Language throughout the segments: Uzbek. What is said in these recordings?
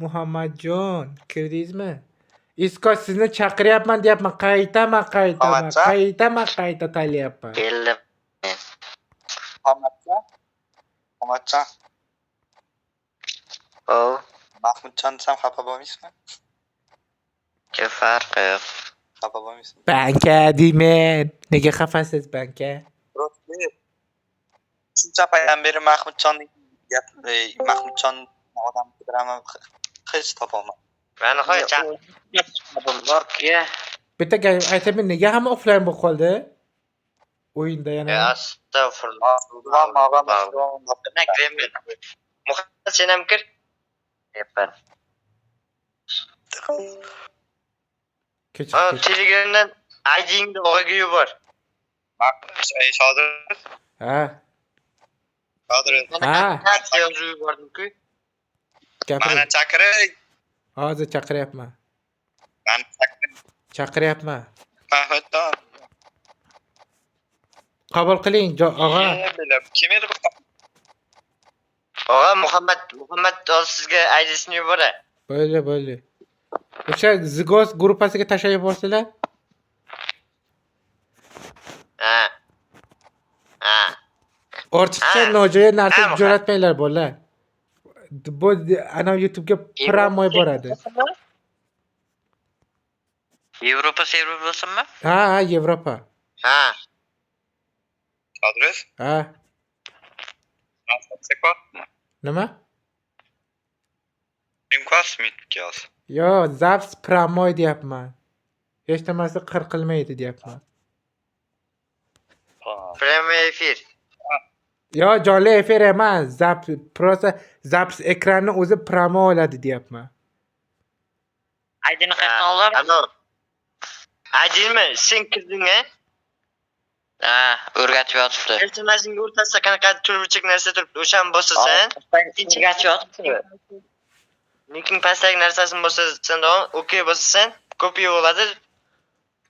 Muhammadjon, kirdingizmi? Isko sizni chaqiryapman deyapman. Muhammadjon? Qayta talyapman. Keldim. Muhammadjon? Muhammadjon? Oh, Mahmudjon desam xafa bo'lmaysizmi? che farqi yo'q. Xafa bo'lmaysizmi? Banka deyman. Nega xafasiz banka? Shuncha paydan beri Mahmudjonning Mahmudjon odam qidiraman hech topolmadim. Mani qo'y borki. Bitta gap aytaman, nega hamma offline bo'lib qoldi? O'yinda yana. Astagfirullah. Muhammad sen ham kir. Yapar. Ha, Telegramdan ID'ingni o'g'aga yubor. Shodir. Ha. Shodir. Ha. Yozib yubordim-ku. Mana chaqiray. Hozir chaqiryapman. Mana Chaqiryapman. Mahmudjon. Qabul qiling, og'a. Kim edi bu? Og'a Muhammad sizga ID'sini yuboray. Bo'ldi. O'sha Zigos gruppasiga tashlab yuborsizlar? Ha. Ortiqcha nojo'ya narsa jo'natmanglar bolalar. Bu ana YouTube'ga promoy boradi. Yevropa serverimiz? Ha, Yevropa. Ha. Adres? Ha. Nima? Imkosmitkios. Yo, Zaps promoy deyapman. Hech nimasi qilmaydi deyapman. Premye efir. Yo, jonli efir emas. Zaps ekranni o'zi promo oladi deyapman. ID'ni qayerdan olaman? Ano. ID'mi sen kirding-a? Ha, o'rgatib yotibdi. Iltimosingga o'rtasida qanaqa turburchak narsa turibdi, o'shani bosasan. O'rgatib yotibdi. Lekin pastdagi narsasini bosasan, okey bosasan, kopiya bo'ladi.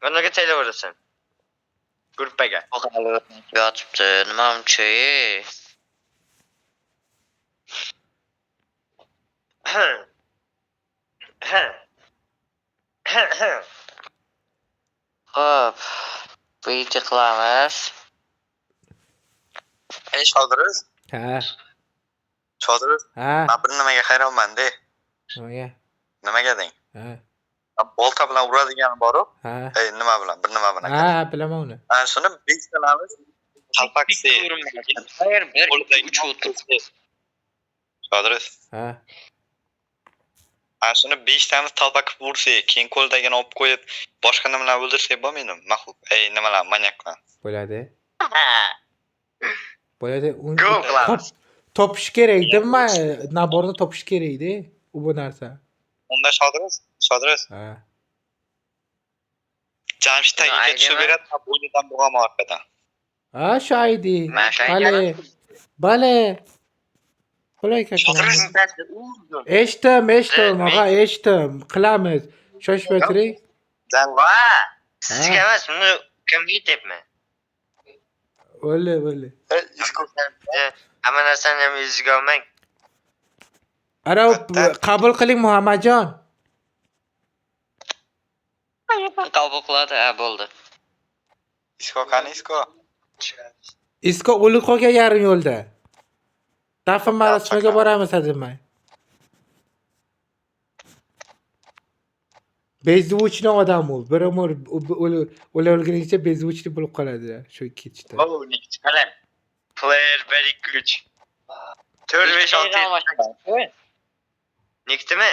Unaga tayyorlasan. Gruppaga. Yotibdi, nima uncha? Hop. Video qilamiz. Shodir. Ha. Shodir. Ha. Men bir nimaga hayronman-da. Nimaga? Nimaga deng? Ha. Bolta bilan uradigan bor-ku. Ha. Nima bilan? Bir nima bilan. Ha, bilaman uni. Ana shuni bekitamiz. Qalpaksi. Hayır, 1 3 o'tdi. Shodir. Ha. Ana shuni 5 tamiz talpa qilib ursak, keyin qo'ldagini olib qo'yib, boshqa nimalar o'ldirsak bo'lmaydimi? Maxluq. Nimalar manyaklar. Bo'ladi. Go qilamiz. Topish kerakdimi? Naborni topish kerakdi. Bu narsa. Unda Shodir. Ha. Jamshid tagiga tushib beradi, bo'ynidan bo'g'am orqadan. Ha, shu ID. Bale. Qulay katta. Eshitdim, og'a, eshitdim. Qilamiz. Shoshmay turing. Va, sizga emas, buni kimga aytyapman? Bo'ldi. Hamma narsani ham yuzga olmang. Ara, qabul qiling Muhammadjon. Qabul qiladi, bo'ldi. Isko. Isko o'lib qolgan yarim yo'lda. Dafn marosimiga boramiz hademay. Bezvuchni odam u. Bir umr o'lganingcha bezvuchni bo'lib qoladi shu ketishda. Oh, nechtalar. Player very good. 4-5-6. Nektimi?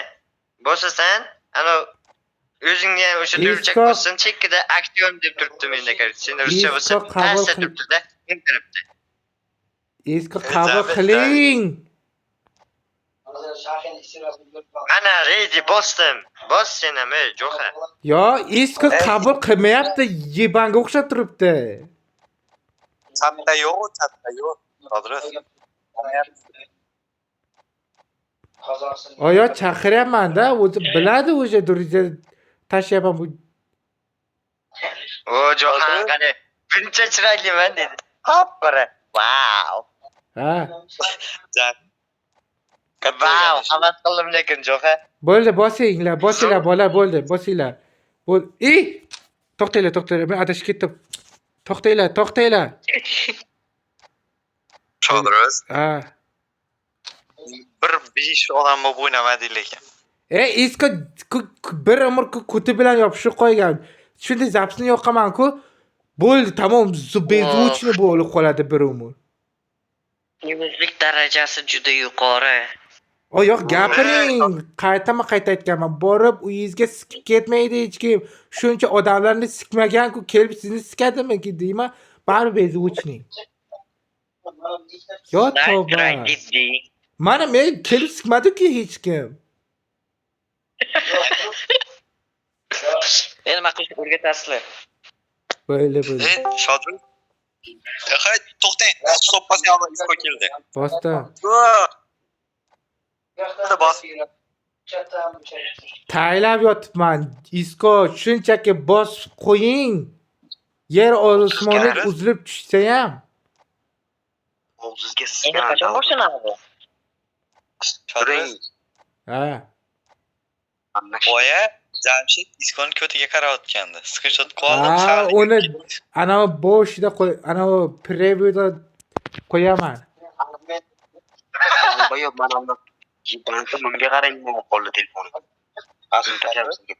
Bosasan, ana o'zingga ham o'sha turchak bo'lsin, chekkada aktyon deb turibdi menda qarang. Sen ruscha bo'lsa, qayerda turibdi-da? Turibdi. Isko qabul qiling. Ana ready bosdim. Bos sen ham, jo'xa. Yo, Isko qabul qilmayapti, yebanga o'xshab turibdi. Chatta yo'q. Shodir. Oyo chaqiryapman-da, o'zi biladi o'sha duriza tashyapman bu. O, jo'xa qani. Buncha chiroyliman dedi. Hop, qara. Wow. Ha. Vau, havas qildim lekin Jo'xa. Bo'ldi, bosinglar bola bo'ldi, bosinglar. To'xtanglar, men adashib ketdim. To'xtanglar. Shodirimiz Ha. bir 5 odam bo'lib o'ynamadik lekin. Isko bir umr kuti bilan yopishib qo'ygan. Shunday zapsni yoqaman-ku. Bo'ldi, tamom, bezuvchni bo'lib qoladi bir umr. Semizlik darajasi juda yuqori. Yo'q, gapiring. Qayta aytganman. Borib uyingizga sikib ketmaydi hech kim. Shuncha odamlarni sikmagan-ku, kelib sizni sikadimi deyman. Baribir bezuvchning. Yo tavba. Mana men kelib sikmadi-ku hech kim. Endi nima qilishni o'rgatasizlar. Bo'ldi. Shodir. To'xtang. Stop bosing, isko keldi. Bosdim. Bos. Taylab yotibman. Isko shunchaki bosib qo'ying. Yer osmoni uzilib tushsa ham. O'zizga Endi qachon boshlanadi? Shodir. Ha. Boya Jamshid iskoni ko'tiga qarayotgandi. Screenshot qoldim. Ha, uni ana boshida ana previewda qo'yaman. Boya mana unda banka menga qarang qoldi telefoni. Asl tashabbusiga.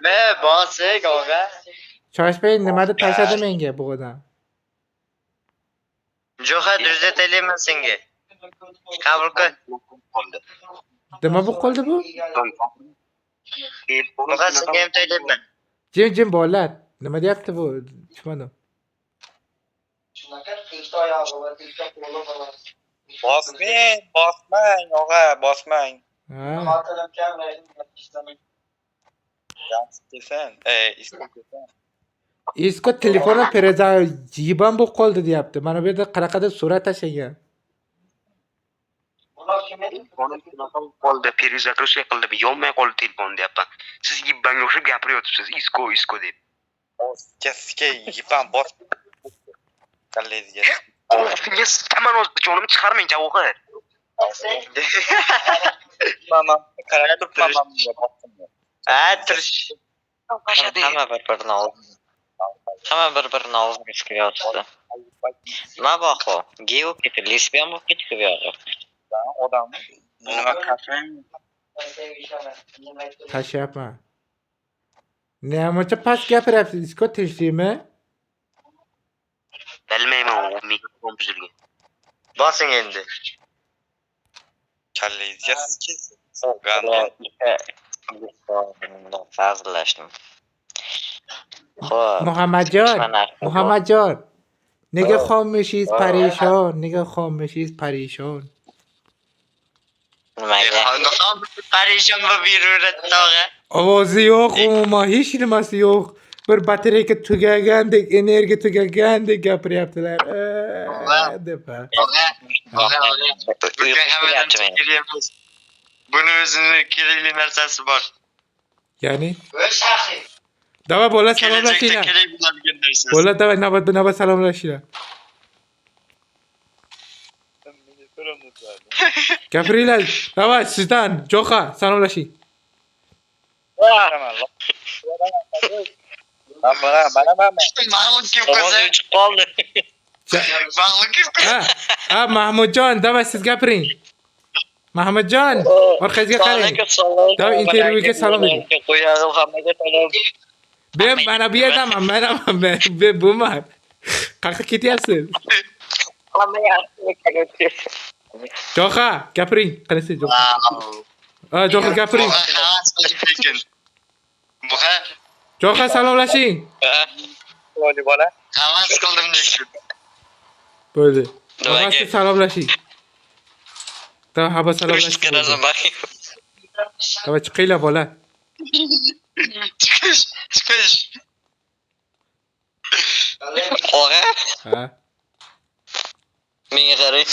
Me bosik og'a. Shoshmang, nimada tashladi menga bu odam? Jo'xa düzeltelim senga. Qabul qil. Qoldi. Nima bu qoldi bu? Jo'xa senga ham taylayman. Jim bolalar. Nima deyapti bu? Tushunmadim. Bosmang, og'a, bosmang. Ha. Isko telefonni jiban bu qoldi deyapti. Mana bu yerda qanaqadir surat tashlagan. Telefoni shunaqa qoldi, перезагрузка qildi, yonmay qoldi telefon deyapman. Siz yibbanga o'xshab gapiryapsiz, isko deb. Gaskiga yiban bos. Kallaydiga. Siz tamam o'z jonimni chiqarmang, javob. Mamam qarab turibman. Turish. Hamma bir-birini og'ziga chiqyapti. Nima baqo? Gey bo'lib ketdi, lesbiyan bo'lib ketdi bu yo'q. Odam nima qilsin? Tashyapman. Nemacha past gapiryapsiz? Isko tinchlikmi? Bilmayman, u mikrofon buzilgan. Bosing endi. Kallaydiga so'g'an. Fazlashdim. Xo'p. Muhammadjon. Nega xomishingiz parishon? Nimaga? Parishon bo'lib yuraveradi tog'a. Ovozi yo'q, umuman hech nimasi yo'q. Bir batareyka tugagandek, energiya tugagandek gapiryaptilar. Deb. Buni o'zini kerakli narsasi bor. Ya'ni? Davay bola salomlashinglar. Kerak bo'ladigan narsa. Bola davay navbat salomlashinglar. Gapiringlar. Davay sizdan Jo'xa salomlashing. Mahmud kim qo'ysa? Qoldi. Mahmud kim qo'ysa? Ha, Mahmudjon, davay siz gapiring. Mahmudjon, orqangizga qarang. Davay intervyuga salom bering. Qo'yadi hammaga salom. Ben mana bu yerdaman, ben buman. Qayerga ketyapsiz? Jo'xa, gapiring. Qanisiz Jo'xa? Jo'xa gapiring. Jo'xa salomlashing. Bo'ldi bola. Havas qildim lekin. Bo'ldi. Jo'xa salomlashing. Davay haba salomlashing. Davay chiqinglar bola. Chiqish. Og'a? Ha. Menga qarang.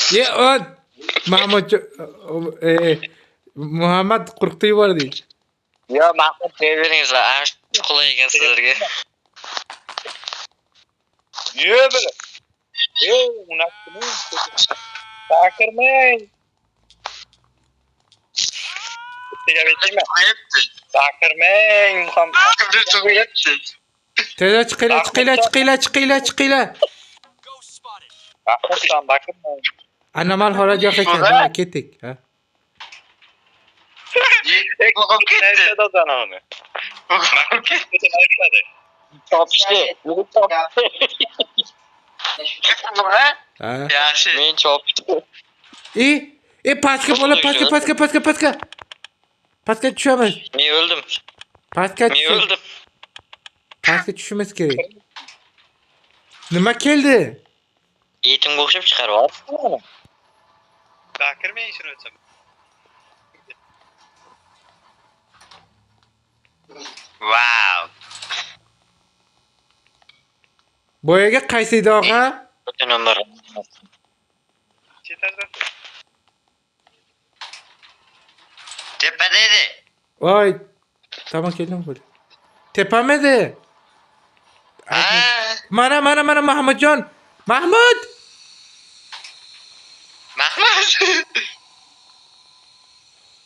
Muhammad qo'rqitib yubordi. Yo, Mahmud beringizlar, ana shu qulaygan sizlarga. Yo, unaqa. Baqirmang. Ustiga bitingmi? Baqirmang, Muhammad. Tezda chiqinglar. Baqirsan, baqirmang. Anomal holat yo'q ekan. Davay, ketdik. Ha. Qo'rqib ketdi. Neyse dozan onu. Baqirib ketdi. Chopishdi. Ha. Yaxshi. Men chopishdim. Pastga bola, pastga. Pastga tushamiz. Men o'ldim. Pastga tushimiz kerak. Nima keldi? Yetimga o'xshab chiqaryapsiz. Baqirmang shuni o'zim. Wow. Boyaga qaysi edi og'a? O'ta numar. Chetarda. Tepada edi. Voy. Tamam keldim bo'l. Tepamidi? Mana Mahmudjon. Mahmud! Mahmud.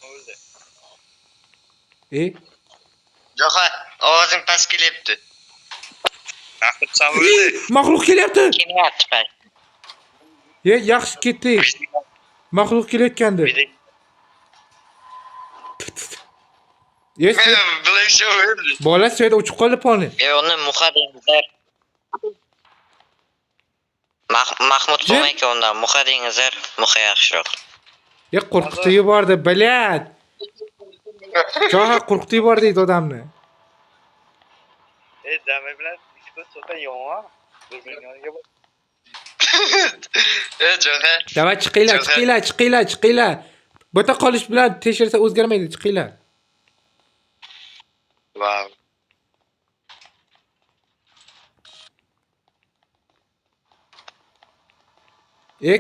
O'ldi. Jo'xa, ovozing past kelyapti. Baqirib san o'ldi. Maxluq kelyapti. Kim yapti? Yaxshi ketdik. Maxluq kelayotgandi. Yes. Black Show o'ldi. Bola suyda uchib qoldi poni. Uni muxa dengizlar. Mahmud bo'lmaydi undan. Muxa dengizlar, muxa yaxshiroq. Qo'rqitib yubordi, bilat. Jo'xa qo'rqitib yubordi odamni. Dami bilan ikki so'ta yonwa. Birbirining yoniga bor. Jo'xa. Davay chiqinglar. Bu yerda qolish bilan tekshirsa o'zgarmaydi, chiqinglar. Wow.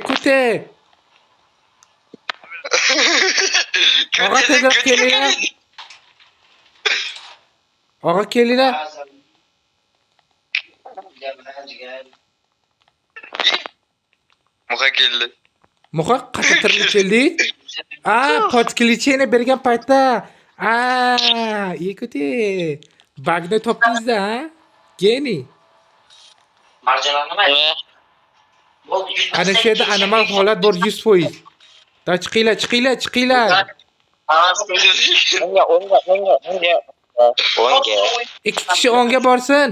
Kute. Og'a tezroq kelinglar. Og'a kelinglar. Muxa keldi. Muxa qancha tirilib keldi? Podklичение bergan paytda. Kute. Bagni topdingiz-da, Geni. Marjalar nima? Ana shu yerda anomal holat bor 100%. Da chiqinglar. O'ngga. Ikki kishi o'ngga borsin.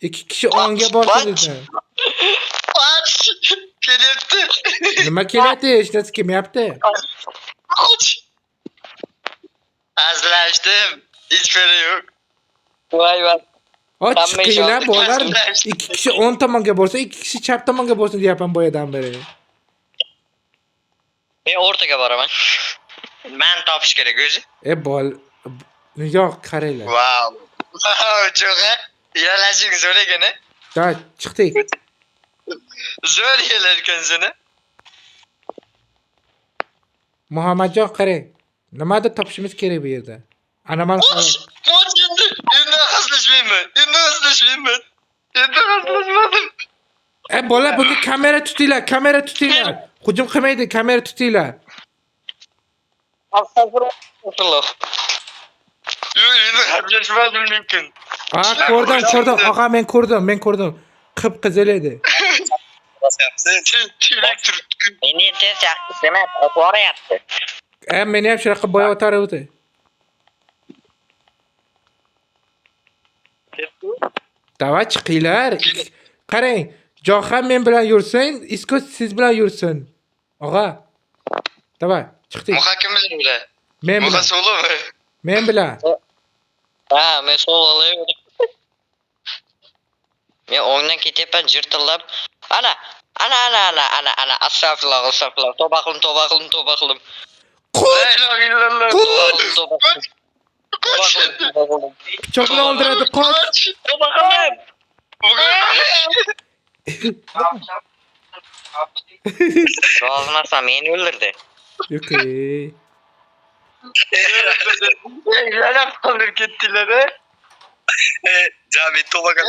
Ikki kishi o'ngga borsin dedi. Kelyapti. Nima kelyapti? Hech narsa kelmayapti. Azlashdim. Hech biri yo'q. Voy. Chiqinglar bolalar. Ikki kishi o'ng tomonga borsa, ikki kishi chap tomonga borsin deyapman boyadan beri. Men o'rtaga boraman. Men topish kerak o'zi. Yo'q, qaranglar. Wow. Jo'xa. Yalashing zo'r ekan. Da, chiqdik. Zo'r yalarkansini. Muhammadjon qarang. Nimadir topishimiz kerak bu yerda. Anomal holat. Endi hazillashmayman. Bola bunga kamera tutinglar. Hujum qilmaydi, kamera tutinglar. Astagfirulloh. Endi hazillashmadim lekin. Ko'rdim. Og'a, men ko'rdim. Qip-qizil edi. Meni tez yaxshi emas, boryapti. Meni ham shunaqa bo'yab o'taribdi. Davay chiqinglar. Qarang, Jo'xa men bilan yursin, Isko siz bilan yursin. Og'a. Davay, chiqdik. Muxa kim bilan yuradi? Men Muxa bilan. solomi? Men bilan. Men sololayman. Men o'ngdan ketyapman jirtillab. Ana. Astagfirulloh. Tavba qildim. La ilaha illalloh. Pichoq bilan o'ldiradi, qoch. Tavba qildim. Rozmasam meni o'ldirdi. Yo'q. Yana qoldirib ketdilar-a? Jami to'baga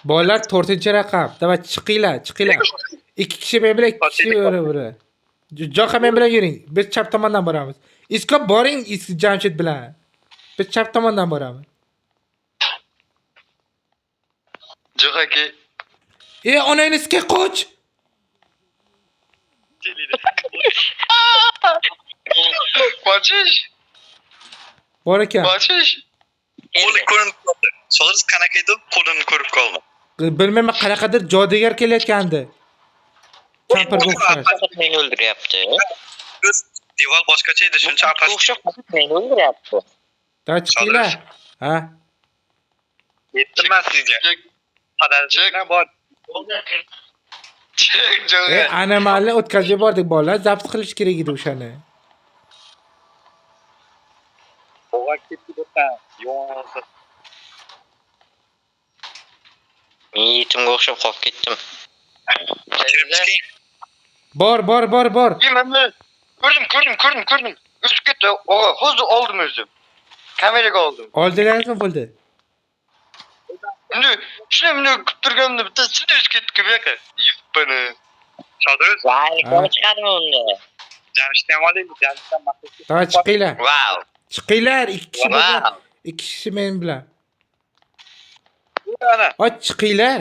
Bolalar 4-chi raqam. Davay chiqinglar, chiqinglar. 2 kishi men bilan 2 kishi biri. Jo'qa men bilan yuring. Biz chap tomondan boramiz. Isko boring Jamshid bilan. Biz chap tomondan boramiz. Jo'q aka. Onangizga qoch. Qochish. Bor ekan. Qochish. Qo'li ko'rinib qoldi. So'z qanaqa edi? Qo'lini ko'rib qoldim. Bilmayman qanaqadir jodugar kelayotgandi. Kampirga o'xshash. Meni o'ldiryapti. Biz devor boshqacha edi, shuncha apash. O'xshab meni o'ldiryapti. Davay chiqinglar. Ha. Yetdim men sizga. Qadalchilar bor. Chek jo'ga. Anomalni o'tkazib yubordik bolalar. Zabt qilish kerak edi o'shani. O'g'a ketdi bo'ta. Yo'q. Men yetimga o'xshab qolib ketdim. Kirib chiqing. Bor. Ko'rdim. O'sib ketdi. Hozir oldim o'zim. Kameraga oldim. Oldinglarmi bo'ldi? Endi shuni kutib turganimda bittasi o'sib ketdi bu yoqqa. Buni. Shodiriz. Vay, ko'p chiqadimi unda? Jamshidni ham olaylik. Jamshiddan maqsad. Davay chiqinglar. Wow. Chiqinglar 2 kishi bilan. Wow. 2 kishi men bilan. Ana. Chiqinglar.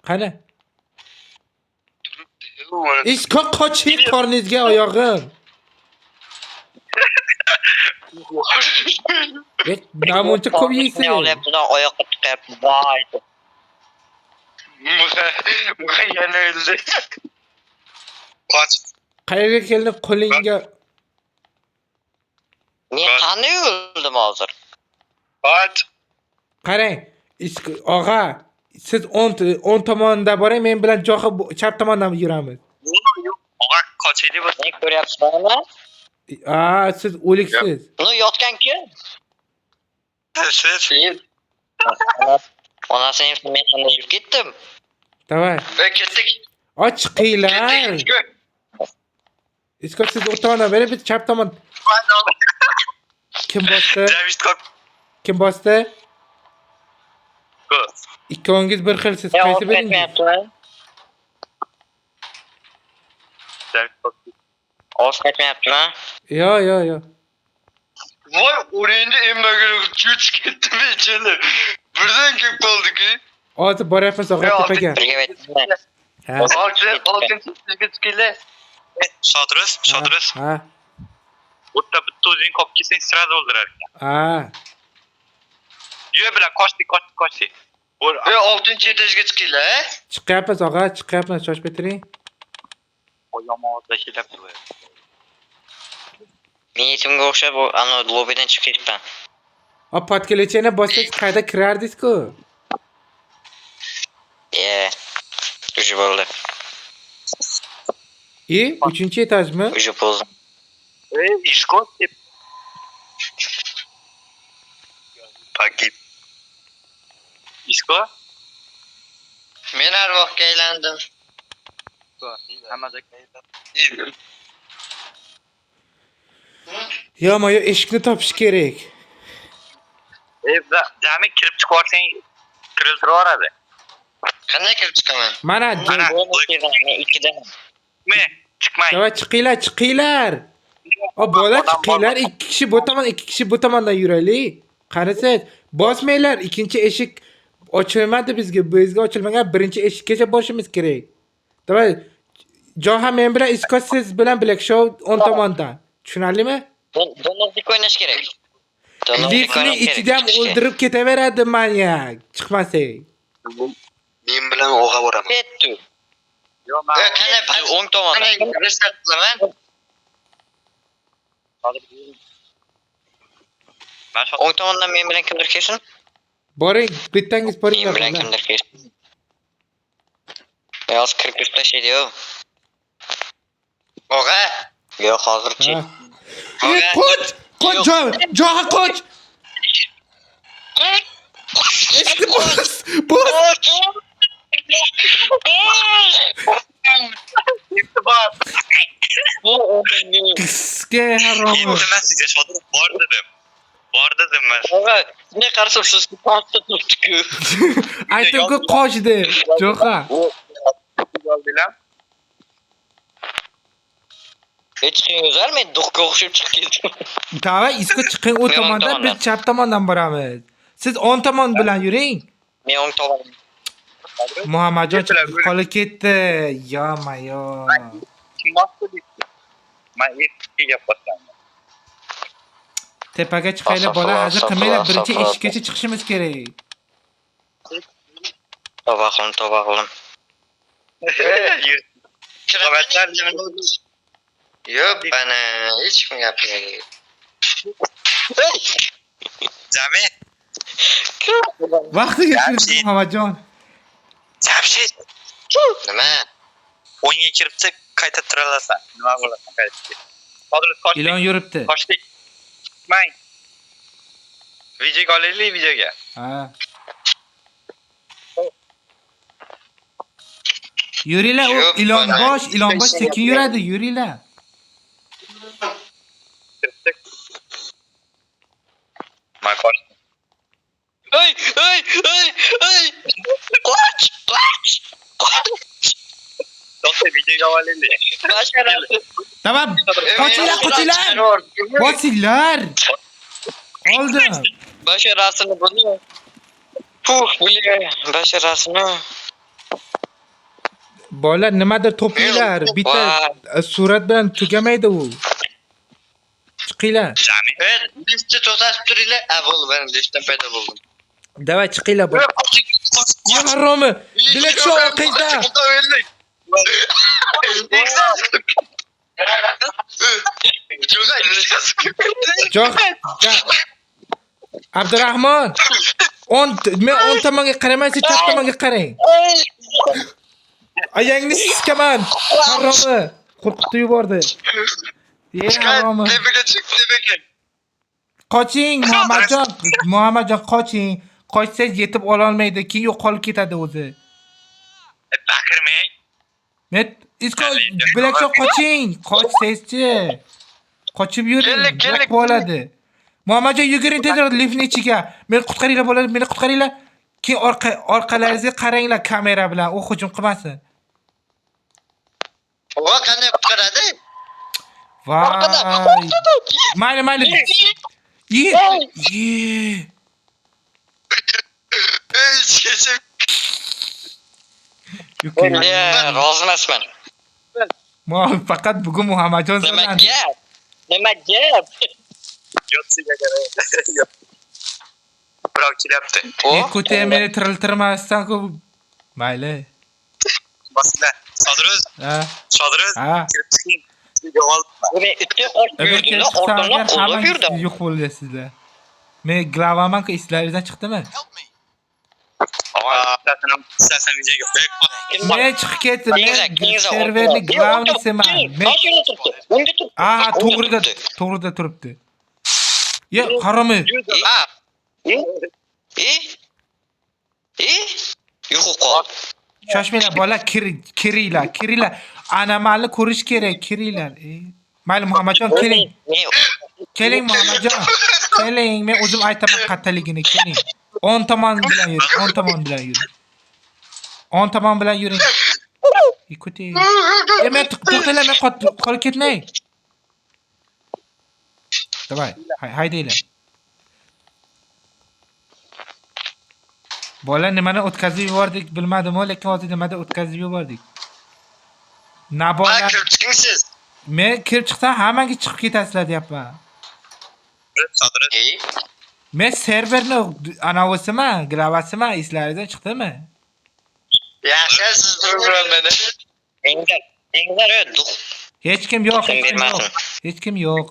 Qani? Isko qoching qorningizga oyog'im. Namuncha ko'p yeysiz. Ne olyapti? Oyoqqa chiqyapti. Voy. Muha yana o'ldi. Qoch. Qayerga kelding qo'lingga? Men qanday o'ldim hozir? Qoch. Qarang, og'a, siz 10 tomonda boring, men bilan Jo'qa chap tomondan yuramiz. Og'a qochaylik biz. Ne ko'ryapsizlarmi? Siz o'liksiz. Buni yotgan kim? Siz. Onasini men qanday yurib ketdim? Davay. Ketdik. Chiqinglar. Isko siz o'rtadan berib, biz chap tomon. Kim bosdi? Jamshid qoch. Kim bosdi? Ikkovingiz bir xil, siz qaysi biringiz? Osh qaytmayaptimi? Yo. Voy, o'rayni emmaga cho'ch ketdi bechali. Birdan kelib qoldi-ku. Hozir boryapmiz og'a tepaga. Birga aytdinglar. Ha. Oltinchi sizga chiqinglar. Shodiriz. Ha. O'tda bitta o'zing qolib kelsang sirada o'ldirar ekan. Ha. Yo'q bilan qochdik. Oltinchi etajga chiqinglar. Chiqyapmiz og'a, chiqyapmiz. Shoshib turing. Oyomog'ida kelib turibdi. Men yetimga o'xshab ana lobbidan chiqib ketdim. Podkelechani bossangiz qayerda kirardingiz-ku? Уже bo'ldi. 3-chi etajmi? Уже bo'ldi. Isko deb. Pagib. Isko? Men arvohga aylandim. Yo, eshikni topish kerak. Jami kirib chiqarsang kiriltiraveradi. Qanday kirib chiqaman? Mana, ikkidan. Chiqmang. davay chiqinglar. Bola chiqinglar, 2 kishi bu tomon, 2 kishi bu tomondan yuraylik. Qarasiz, bosmanglar, ikkinchi eshik ochilmadi bizga. Bizga ochilmagan birinchi eshikgacha borishimiz kerak. Davay, Jo'ha men bilan Isko siz bilan Black Show 10 tomondan. Tushunarlimi? Donozlik o'ynash kerak. Liftni ichidan o'ldirib ketaveradi manyak. Chiqmasak. Men bilan o'g'a boraman. Ketdi. Yo'q, Qanday o'ng tomonda? Qanday restart qilaman? O'ng tomondan men bilan kimdir kelsin? Boring, bittangiz Men boringlar. bilan kimdir kelsin. Yo'q, kirib tashlaydi-yu. Og'a, Yo'q, hozirchi. Qoch! Jo'ha qoch! Eshikni bos! Qisga harom. Endi men sizga Shodir bor dedim. emas. Ne qarasam siz pastda turibdi-ku. Aytib-ku qochdi. Jo'qa. Oldilar. Hech kim o'zar men duxga o'xshab chiqib ketdim. Davay isko chiqing u Men o'ng tomondan tomondan. biz chap tomondan boramiz. Siz o'ng tomon bilan yuring. Men o'ng tomondan. Muhammadjon Ketdilar, chiqib qolib ketdi. Yo. Kim bosdi deydi. Men eshikka gap bosganman. Tepaga chiqaylar bola, hozir qilmanglar. Birinchi eshikkacha chiqishimiz kerak. Tavba qildim. Yur. Qavatlar Yo'q, bana hech kim gapirmaydi. Jami. Vaqtiga Yaxshi. kirdi Muhammadjon. Jamshid. Nima? O'yinga kiribsa qayta tiralasan. Nima bo'lasan qaytib. Hozir qochdik. Ilon yuribdi. Qochdik. Mang. Videoga olaylik videoga. Ha. Yuringlar, Yo'q, u ilon bana- bosh sekin yuradi, yuringlar. Kiribdik. Men qochdim. Ey! Qoch! To'xta videoga olaylik. Basharasi. Tamam. Qochinglar. Bosinglar. Oldim. Basharasini buni. Puh, bile. Basharasini. Bolalar nimadir to'pinglar. Bitta surat bilan tugamaydi u. Chiqinglar. Jami. Liftni to'xtatib turinglar. Bo'ldi, men liftdan paydo bo'ldim. Davay chiqinglar. Ya haromi. Bilak shu orqangizda. Jo'q. Abdurahmon. Men 10 tomonga qaramaysiz, chap tomonga qarang. Ayangni siskaman. Haromi. Qo'rqitib yubordi. Ye haromi. Qoching Muhammadjon qoching. Qochsangiz yetib ola olmaydi, keyin yo'qolib ketadi o'zi. Baqirmang. Met isko bilakcha qoching. Qochsangizchi. Qochib yuring. Yo'q bo'ladi. Muhammadjon yuguring tezroq liftning ichiga. Meni qutqaringlar bolalar, meni qutqaringlar. Keyin orqalaringizga qaranglar kamera bilan, u hujum qilmasin. Voy, qanday qutqaradi? Voy. Mayli. Ye. Rozi emasman. Faqat bugun Muhammadjon Nima zalandi. gap? Yotsiga qarang. Birov kelyapti. Ko'tay meni tiriltirmasdan-ku. Mayli. Bosinglar. Sodiruz. Sodiruz. Ha. Kirib chiqing. Sizga olib. Men itga Agar orqamdan qo'llab hammangiz yurdim. yo'q bo'lasizlar. Men glavamanku eslaringizdan chiqdimi? Istasan videoga qo'yib. Men chiqib ketdim. Men serverni glavnisiman. Men Unga turibdi. aha, to'g'rida turibdi. Ye, haromi. Yo'q qol. Shoshmanglar bolalar, kiringlar. Anomalni ko'rish kerak, kiringlar. Mayli Muhammadjon keling. Keling Muhammadjon. Keling, men o'zim aytaman qattaligini, keling. 10 tomon bilan yuring. Ikuti. Men to'xtanglar, men qolib ketmang. Davay, haydanglar. Bola nimani o'tkazib yubordik bilmadim-ku, lekin hozir nimada o'tkazib yubordik. Nabolar. Kirib chiqingsiz. Men kirib chiqsam hammangiz chiqib ketasizlar deyapman. Men serverni anavisiman, gravasiman, eslaringizdan chiqdimi? Yaxshi, siz turibman meni. Englar duq. Hech kim yo'q.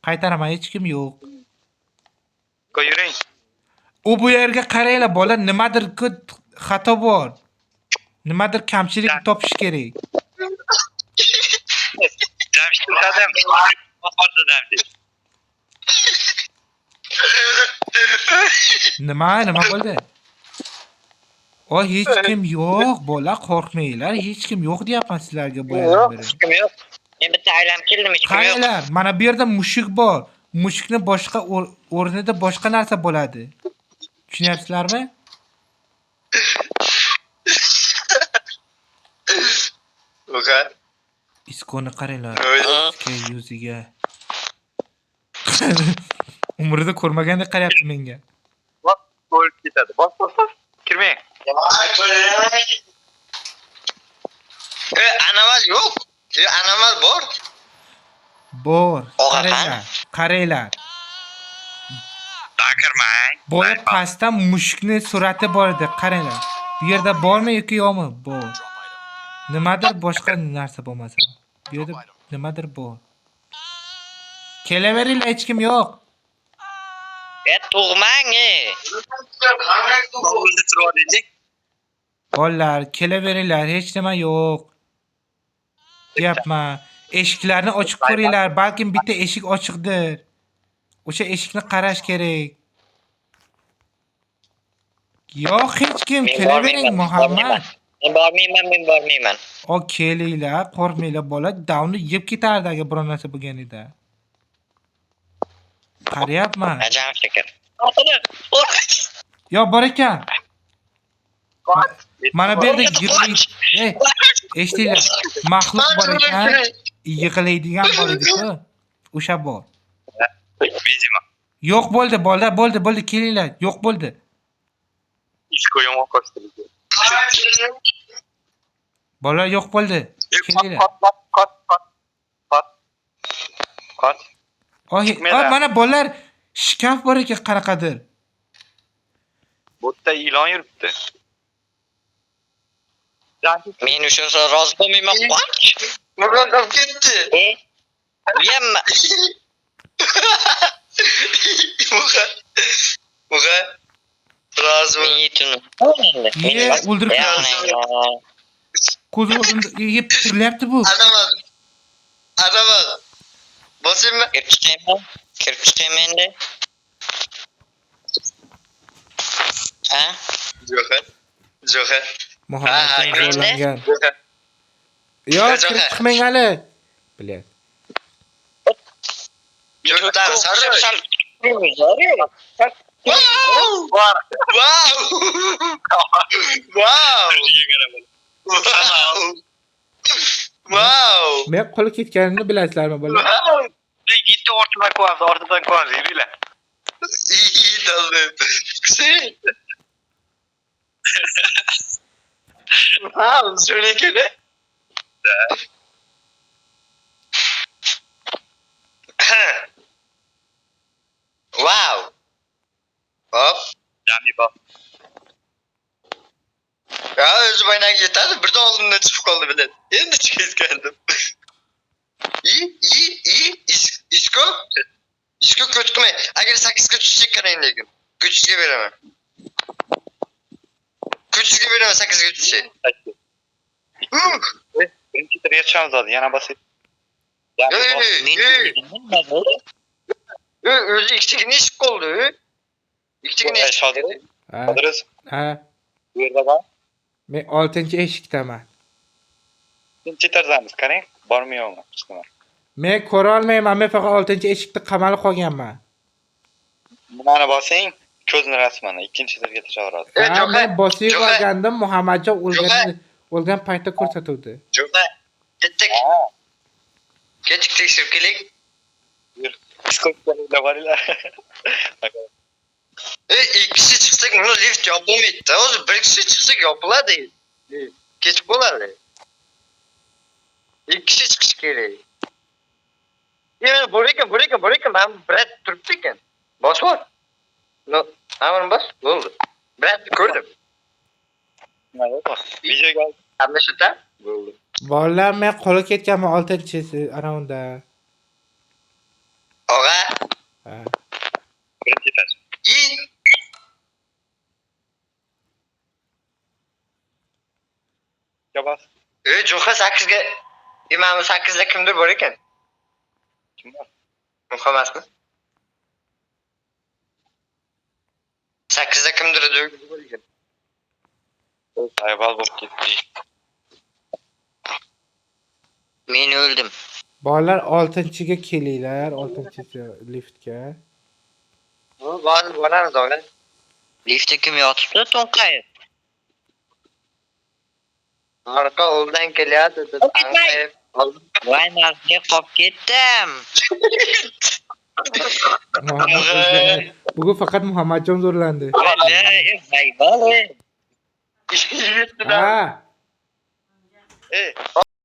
Qaytaraman, hech kim yo'q. Qo'ying. U bu yerga qaranglar, bola nimadir xato bor. Nimadir kamchilik topish kerak. Jamshid qadam. Nima bo'ldi? Hech kim yo'q, bola qo'rqmanglar, hech kim yo'q deyapman sizlarga bu yerda biri. Kim yo'q. Men bitta aylanib keldim, hech kim yo'q. Qaranglar, mana bu yerda mushuk bor. mushukni boshqa o'rnida boshqa narsa bo'ladi. Tushunyapsizlarmi? Uqa. Iskoni qaranglar. O'yla. Iskay yuziga. Umrida ko'rmagandek qarayapti menga. O'lib ketadi. Bos. Kirmang. Anomal yo'q. Anomal bor. Bor. Og'ahan. Qaranglar. Baqirmang. Boya pastda mushukni surati bor edi. Qaranglar. Bu yerda bormi yoki yo'qmi? Bor. Nimadir boshqa narsa bo'lmasa. Bu yerda nimadir bor. Kelaveringlar, hech kim yo'q. Tug'mang. Bovulda turib Bolalar, kelaveringlar, hech nima yo'q. Deyapman. Eshiklarni ochib ko'ringlar, balkim bitta eshik ochiqdir. O'sha eshikni qarash kerak. Yo'q, hech kim. Kelavering, Muhammad. Men bormayman. O, kelinglar, qo'rqmanglar, bola. Davni yeb ketardi agar biror narsa bo'lganida. Qarayapman. Ajab shakar. Yo, bor ekan. Mana bu yerda yig'laydi. Eshitinglar. Maxluq bor ekan. Yig'laydigan bor edi-ku. O'sha bor. Видимо. Yo'q bo'ldi, bolalar, bo'ldi, kelinglar. Yo'q bo'ldi. Ishko yomon ko'rsatdi. Bolalar yo'q bo'ldi. Kelinglar. Qot. Oy, mana bolalar shkaf bor ekan qanaqadir. Bu yerda ilon yuribdi. Men o'sha rozi bo'lmayman. Murat olib ketdi. Yemma. Muga. Rozi bo'l. Ye, o'ldirib ko'z o'rnida yeb tirilyapti bu. Anaman. Bosaymi? Kirib chiqaymi endi? Ha? Jo'xa. Muhammad zo'rlangan. Jo'xa. Yo'q, kirib chiqmang hali. Bilyapti. Jo'xa. Wow. Men qo'li ketganini bilasizlarmi, bolalar? Yetti ortidan ko'ramiz, yuringlar. İyi dalım. Wow, şöyle kere. Wow. Hop. Yani bak. Ya özü bana yeterli. Birden oğlumdan çıkıp kaldı bile. Yeni çıkıyız geldim. İyi. İsko. İsko kötü mü? Agar 8 ga tushsak qarang lekin. 3 ga beraman. 3 ga beraman 8 ga tushsak. Birinchi turga chiqamiz hozir, yana bosib. O'zi ikkigina eshik qoldi. Ikkigina eshik qoldi. Hozir. Ha. Bu yerda bor. Men 6-eshikdaman. Ikkinchi tarzamiz, qarang. Bormi yo'qmi? Men ko'ra olmayman. Men faqat 6-eshikda qamalib qolganman. Mana bosing, ko'zni rasmini ikkinchi turga tashaveradi. Ha, men bosib olgandim. Muhammadjon o'lgan paytda ko'rsatuvdi. Jo'xa. Ketdik tekshirib keling. Psixologlar borlar. İki kişi çıksak bunu lift yapılmaydı. O zaman bir kişi çıksak yapıladı. Geç bulardı. İki kişi çıkış gereği. Yani buraya ben Brad Turp'tayken. Bas var. No, hemen bas. Ne oldu? Brad gördüm. Ne oldu? Video geldi. Anlaşıldı. Ne oldu? Bolalar, men qo'li ketganman 6-chisi aroundda. Oga. Ha. Birinchi taş. İyi. Ya bas. Jo'xa 8'ga imamı 8'da kimdir bor ekan? Kim var? Muhammadmi? 8'da kimdir bor ekan? Ayval bolup ketdi. Men o'ldim. Bolalar 6-ga kelinglar, 6-chi liftga. Boramiz og'a. Liftda kim yotibdi? To'nqayib. Orqa oldan kelyapti deb anqayib qoldim. Voy narxga qolib ketdim. Bugun faqat Muhammadjon zo'rlandi. Voy, Ha. Ey,